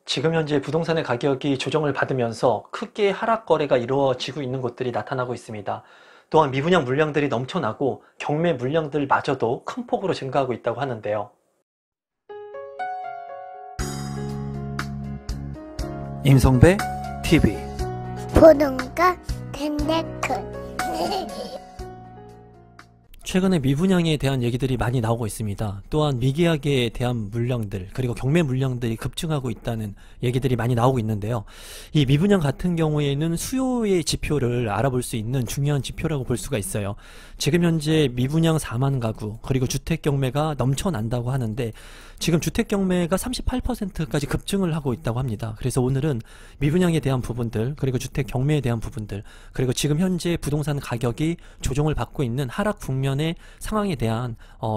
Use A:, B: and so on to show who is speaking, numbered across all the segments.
A: 지금 현재 부동산의 가격이 조정을 받으면서 크게 하락 거래가 이루어지고 있는 곳들이 나타나고 있습니다. 또한 미분양 물량들이 넘쳐나고 경매 물량들마저도 큰 폭으로 증가하고 있다고 하는데요.
B: 임성배 TV
C: 보는가 텐데크
A: 최근에 미분양에 대한 얘기들이 많이 나오고 있습니다. 또한 미계약에 대한 물량들, 그리고 경매 물량들이 급증하고 있다는 얘기들이 많이 나오고 있는데요. 이 미분양 같은 경우에는 수요의 지표를 알아볼 수 있는 중요한 지표라고 볼 수가 있어요. 지금 현재 미분양 4만 가구, 그리고 주택 경매가 넘쳐난다고 하는데 지금 주택 경매가 38%까지 급증을 하고 있다고 합니다. 그래서 오늘은 미분양에 대한 부분들, 그리고 주택 경매에 대한 부분들, 그리고 지금 현재 부동산 가격이 조정을 받고 있는 하락 국면의 상황에 대한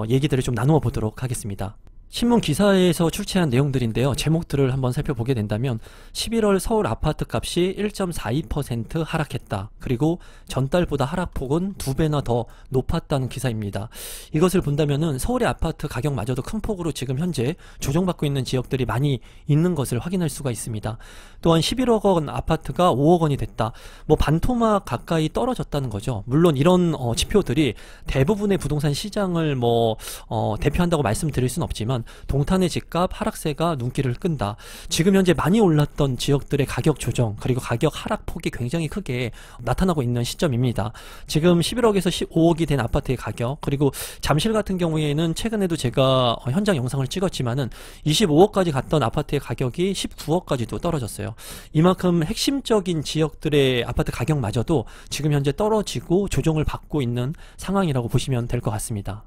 A: 얘기들을 좀 나누어 보도록 하겠습니다. 신문 기사에서 출제한 내용들인데요. 제목들을 한번 살펴보게 된다면 11월 서울 아파트 값이 1.42% 하락했다. 그리고 전달보다 하락폭은 2배나 더 높았다는 기사입니다. 이것을 본다면은 서울의 아파트 가격마저도 큰 폭으로 지금 현재 조정받고 있는 지역들이 많이 있는 것을 확인할 수가 있습니다. 또한 11억 원 아파트가 5억 원이 됐다. 뭐 반토막 가까이 떨어졌다는 거죠. 물론 이런 지표들이 대부분의 부동산 시장을 대표한다고 말씀드릴 수는 없지만 동탄의 집값 하락세가 눈길을 끈다. 지금 현재 많이 올랐던 지역들의 가격 조정, 그리고 가격 하락폭이 굉장히 크게 나타나고 있는 시점입니다. 지금 11억에서 15억이 된 아파트의 가격, 그리고 잠실 같은 경우에는 최근에도 제가 현장 영상을 찍었지만은 25억까지 갔던 아파트의 가격이 19억까지도 떨어졌어요. 이만큼 핵심적인 지역들의 아파트 가격마저도 지금 현재 떨어지고 조정을 받고 있는 상황이라고 보시면 될 것 같습니다.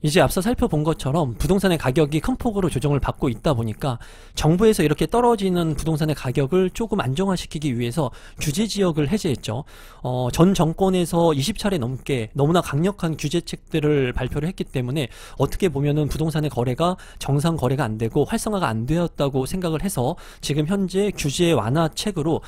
A: 이제 앞서 살펴본 것처럼 부동산의 가격이 큰 폭으로 조정을 받고 있다 보니까 정부에서 이렇게 떨어지는 부동산의 가격을 조금 안정화시키기 위해서 규제 지역을 해제했죠. 전 정권에서 20차례 넘게 너무나 강력한 규제책들을 발표를 했기 때문에 어떻게 보면은 부동산의 거래가 정상 거래가 안 되고 활성화가 안 되었다고 생각을 해서 지금 현재 규제 완화책으로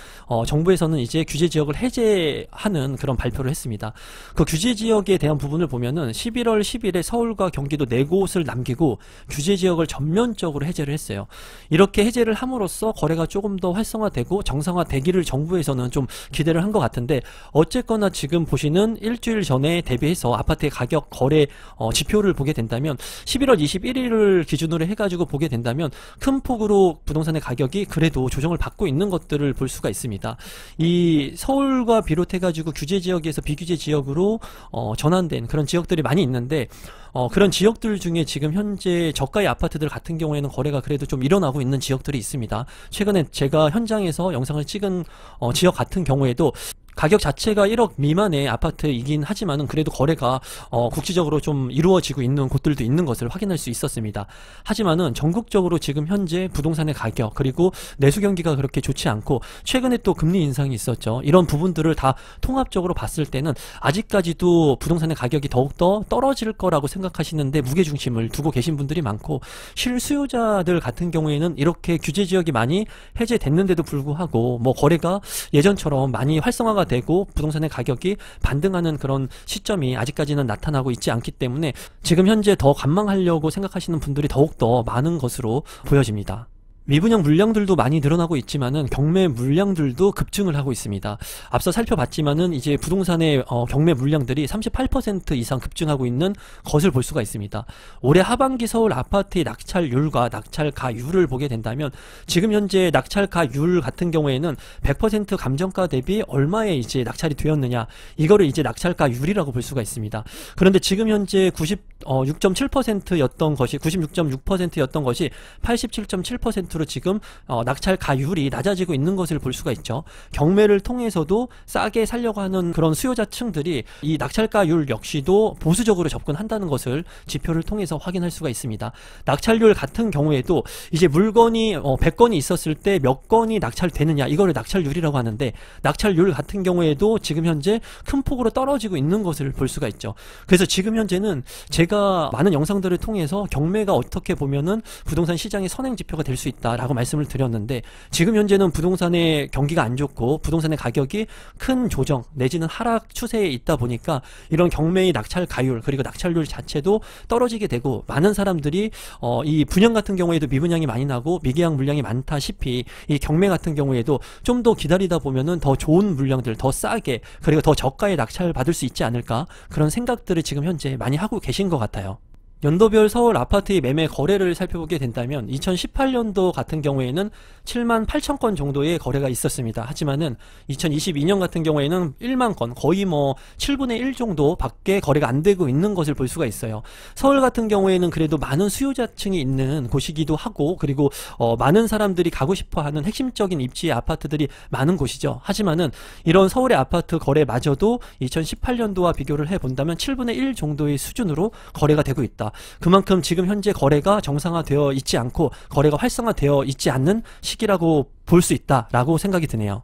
A: 정부에서는 이제 규제 지역을 해제하는 그런 발표를 했습니다. 그 규제 지역에 대한 부분을 보면은 11월 10일에 서울과 경기도 4곳을 남기고 규제 지역을 전면적으로 해제를 했어요. 이렇게 해제를 함으로써 거래가 조금 더 활성화되고 정상화되기를 정부에서는 좀 기대를 한 것 같은데 어쨌거나 지금 보시는 일주일 전에 대비해서 아파트의 가격 거래 지표를 보게 된다면 11월 21일을 기준으로 해가지고 보게 된다면 큰 폭으로 부동산의 가격이 그래도 조정을 받고 있는 것들을 볼 수가 있습니다. 이 서울과 비롯해가지고 규제 지역에서 비규제 지역으로 전환된 그런 지역들이 많이 있는데 그런 지역들 중에 지금 현재 저가의 아파트들 같은 경우에는 거래가 그래도 좀 일어나고 있는 지역들이 있습니다. 최근에 제가 현장에서 영상을 찍은 지역 같은 경우에도 가격 자체가 1억 미만의 아파트이긴 하지만은 그래도 거래가 국지적으로 좀 이루어지고 있는 곳들도 있는 것을 확인할 수 있었습니다. 하지만은 전국적으로 지금 현재 부동산의 가격, 그리고 내수 경기가 그렇게 좋지 않고 최근에 또 금리 인상이 있었죠. 이런 부분들을 다 통합적으로 봤을 때는 아직까지도 부동산의 가격이 더욱더 떨어질 거라고 생각하시는데 무게중심을 두고 계신 분들이 많고, 실수요자들 같은 경우에는 이렇게 규제 지역이 많이 해제됐는데도 불구하고 거래가 예전처럼 많이 활성화가 되고 부동산의 가격이 반등하는 그런 시점이 아직까지는 나타나고 있지 않기 때문에 지금 현재 더 관망하려고 생각하시는 분들이 더욱더 많은 것으로 보여집니다. 미분양 물량들도 많이 늘어나고 있지만은 경매 물량들도 급증을 하고 있습니다. 앞서 살펴봤지만은 이제 부동산의 경매 물량들이 38% 이상 급증하고 있는 것을 볼 수가 있습니다. 올해 하반기 서울 아파트의 낙찰률과 낙찰가율을 보게 된다면 지금 현재 낙찰가율 같은 경우에는 100% 감정가 대비 얼마에 이제 낙찰이 되었느냐, 이거를 이제 낙찰가율이라고 볼 수가 있습니다. 그런데 지금 현재 96.7%였던 것이 96.6%였던 것이 87.7%로 지금 낙찰가율이 낮아지고 있는 것을 볼 수가 있죠. 경매를 통해서도 싸게 살려고 하는 그런 수요자층들이 이 낙찰가율 역시도 보수적으로 접근한다는 것을 지표를 통해서 확인할 수가 있습니다. 낙찰률 같은 경우에도 이제 물건이 100건이 있었을 때 몇 건이 낙찰되느냐, 이거를 낙찰률이라고 하는데 낙찰률 같은 경우에도 지금 현재 큰 폭으로 떨어지고 있는 것을 볼 수가 있죠. 그래서 지금 현재는 제가 많은 영상들을 통해서 경매가 어떻게 보면은 부동산 시장의 선행 지표가 될 수 있다, 있다라고 말씀을 드렸는데, 지금 현재는 부동산의 경기가 안 좋고 부동산의 가격이 큰 조정 내지는 하락 추세에 있다 보니까 이런 경매의 낙찰 가율 그리고 낙찰률 자체도 떨어지게 되고, 많은 사람들이 이 분양 같은 경우에도 미분양이 많이 나고 미계약 물량이 많다시피 이 경매 같은 경우에도 좀 더 기다리다 보면은 더 좋은 물량들 더 싸게 그리고 더 저가에 낙찰 받을 수 있지 않을까, 그런 생각들을 지금 현재 많이 하고 계신 것 같아요. 연도별 서울 아파트의 매매 거래를 살펴보게 된다면 2018년도 같은 경우에는 7만 8천 건 정도의 거래가 있었습니다. 하지만은 2022년 같은 경우에는 1만 건, 거의 뭐 7분의 1 정도 밖에 거래가 안 되고 있는 것을 볼 수가 있어요. 서울 같은 경우에는 그래도 많은 수요자층이 있는 곳이기도 하고, 그리고 많은 사람들이 가고 싶어하는 핵심적인 입지의 아파트들이 많은 곳이죠. 하지만은 이런 서울의 아파트 거래마저도 2018년도와 비교를 해본다면 7분의 1 정도의 수준으로 거래가 되고 있다. 그만큼 지금 현재 거래가 정상화되어 있지 않고 거래가 활성화되어 있지 않는 시기라고 볼 수 있다라고 생각이 드네요.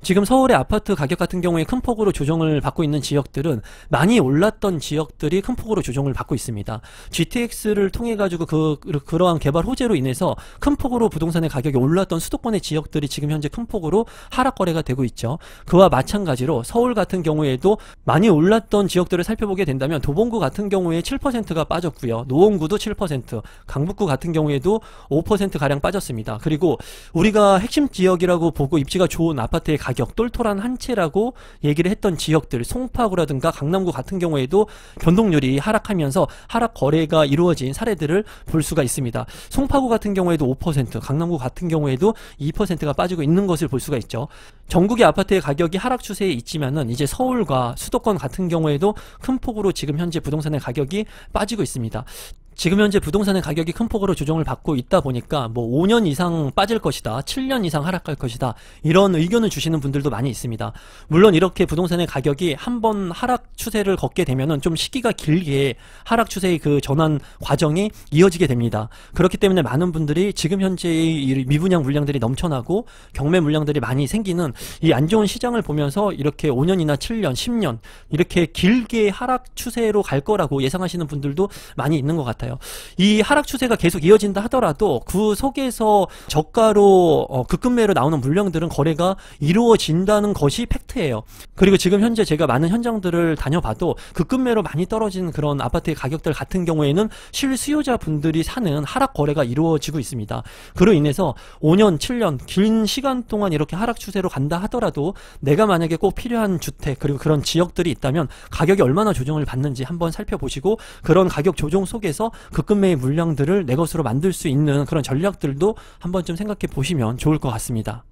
A: 지금 서울의 아파트 가격 같은 경우에 큰 폭으로 조정을 받고 있는 지역들은 많이 올랐던 지역들이 큰 폭으로 조정을 받고 있습니다. GTX를 통해 가지고 그러한 개발 호재로 인해서 큰 폭으로 부동산의 가격이 올랐던 수도권의 지역들이 지금 현재 큰 폭으로 하락 거래가 되고 있죠. 그와 마찬가지로 서울 같은 경우에도 많이 올랐던 지역들을 살펴보게 된다면 도봉구 같은 경우에 7%가 빠졌고요. 노원구도 7%, 강북구 같은 경우에도 5% 가량 빠졌습니다. 그리고 우리가 핵심 지역이라고 보고 입지가 좋은 아파트의 가격 똘똘한 한 채라고 얘기를 했던 지역들, 송파구라든가 강남구 같은 경우에도 변동률이 하락하면서 하락 거래가 이루어진 사례들을 볼 수가 있습니다. 송파구 같은 경우에도 5%, 강남구 같은 경우에도 2%가 빠지고 있는 것을 볼 수가 있죠. 전국의 아파트의 가격이 하락 추세에 있지만은 이제 서울과 수도권 같은 경우에도 큰 폭으로 지금 현재 부동산의 가격이 빠지고 있습니다. 지금 현재 부동산의 가격이 큰 폭으로 조정을 받고 있다 보니까 뭐 5년 이상 빠질 것이다, 7년 이상 하락할 것이다, 이런 의견을 주시는 분들도 많이 있습니다. 물론 이렇게 부동산의 가격이 한번 하락 추세를 걷게 되면은 좀 시기가 길게 하락 추세의 그 전환 과정이 이어지게 됩니다. 그렇기 때문에 많은 분들이 지금 현재의 미분양 물량들이 넘쳐나고 경매 물량들이 많이 생기는 이 안 좋은 시장을 보면서 이렇게 5년이나 7년, 10년 이렇게 길게 하락 추세로 갈 거라고 예상하시는 분들도 많이 있는 것 같아요. 이 하락 추세가 계속 이어진다 하더라도 그 속에서 저가로 급급매로 나오는 물량들은 거래가 이루어진다는 것이 팩트예요. 그리고 지금 현재 제가 많은 현장들을 다녀봐도 급급매로 많이 떨어진 그런 아파트의 가격들 같은 경우에는 실수요자분들이 사는 하락 거래가 이루어지고 있습니다. 그로 인해서 5년, 7년 긴 시간 동안 이렇게 하락 추세로 간다 하더라도 내가 만약에 꼭 필요한 주택 그리고 그런 지역들이 있다면 가격이 얼마나 조정을 받는지 한번 살펴보시고, 그런 가격 조정 속에서 급급매의 물량들을 내 것으로 만들 수 있는 그런 전략들도 한 번쯤 생각해 보시면 좋을 것 같습니다.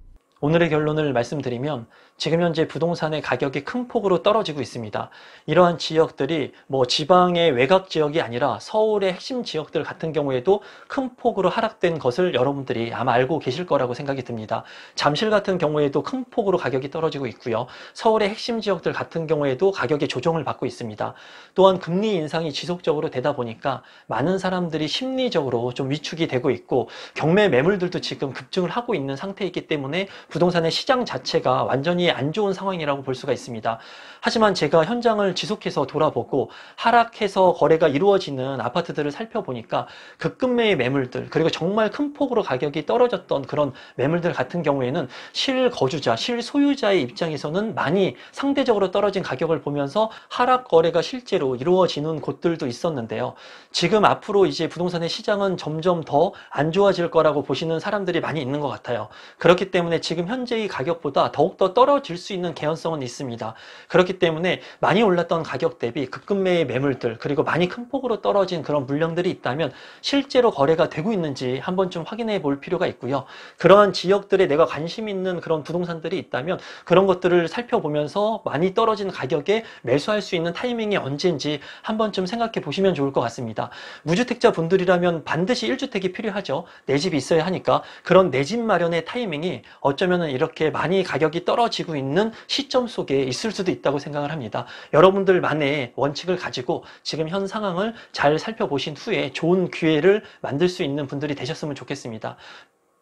A: 오늘의 결론을 말씀드리면 지금 현재 부동산의 가격이 큰 폭으로 떨어지고 있습니다. 이러한 지역들이 뭐 지방의 외곽 지역이 아니라 서울의 핵심 지역들 같은 경우에도 큰 폭으로 하락된 것을 여러분들이 아마 알고 계실 거라고 생각이 듭니다. 잠실 같은 경우에도 큰 폭으로 가격이 떨어지고 있고요. 서울의 핵심 지역들 같은 경우에도 가격의 조정을 받고 있습니다. 또한 금리 인상이 지속적으로 되다 보니까 많은 사람들이 심리적으로 좀 위축이 되고 있고 경매 매물들도 지금 급증을 하고 있는 상태이기 때문에 부동산의 시장 자체가 완전히 안 좋은 상황이라고 볼 수가 있습니다. 하지만 제가 현장을 지속해서 돌아보고 하락해서 거래가 이루어지는 아파트들을 살펴보니까 급급매의 매물들, 그리고 정말 큰 폭으로 가격이 떨어졌던 그런 매물들 같은 경우에는 실거주자, 실소유자의 입장에서는 많이 상대적으로 떨어진 가격을 보면서 하락 거래가 실제로 이루어지는 곳들도 있었는데요. 지금 앞으로 이제 부동산의 시장은 점점 더 안 좋아질 거라고 보시는 사람들이 많이 있는 것 같아요. 그렇기 때문에 지금 현재의 가격보다 더욱더 떨어질 수 있는 개연성은 있습니다. 그렇기 때문에 많이 올랐던 가격 대비 급급매의 매물들, 그리고 많이 큰 폭으로 떨어진 그런 물량들이 있다면 실제로 거래가 되고 있는지 한번 좀 확인해 볼 필요가 있고요. 그러한 지역들에 내가 관심 있는 그런 부동산들이 있다면 그런 것들을 살펴보면서 많이 떨어진 가격에 매수할 수 있는 타이밍이 언제인지 한번 좀 생각해 보시면 좋을 것 같습니다. 무주택자 분들이라면 반드시 1주택이 필요하죠. 내 집이 있어야 하니까. 그런 내 집 마련의 타이밍이 어쩌면 이렇게 많이 가격이 떨어지고 있는 시점 속에 있을 수도 있다고 생각을 합니다. 여러분들만의 원칙을 가지고 지금 현 상황을 잘 살펴보신 후에 좋은 기회를 만들 수 있는 분들이 되셨으면 좋겠습니다.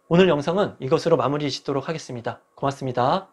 A: 오늘 영상은 이것으로 마무리 짓도록 하겠습니다. 고맙습니다.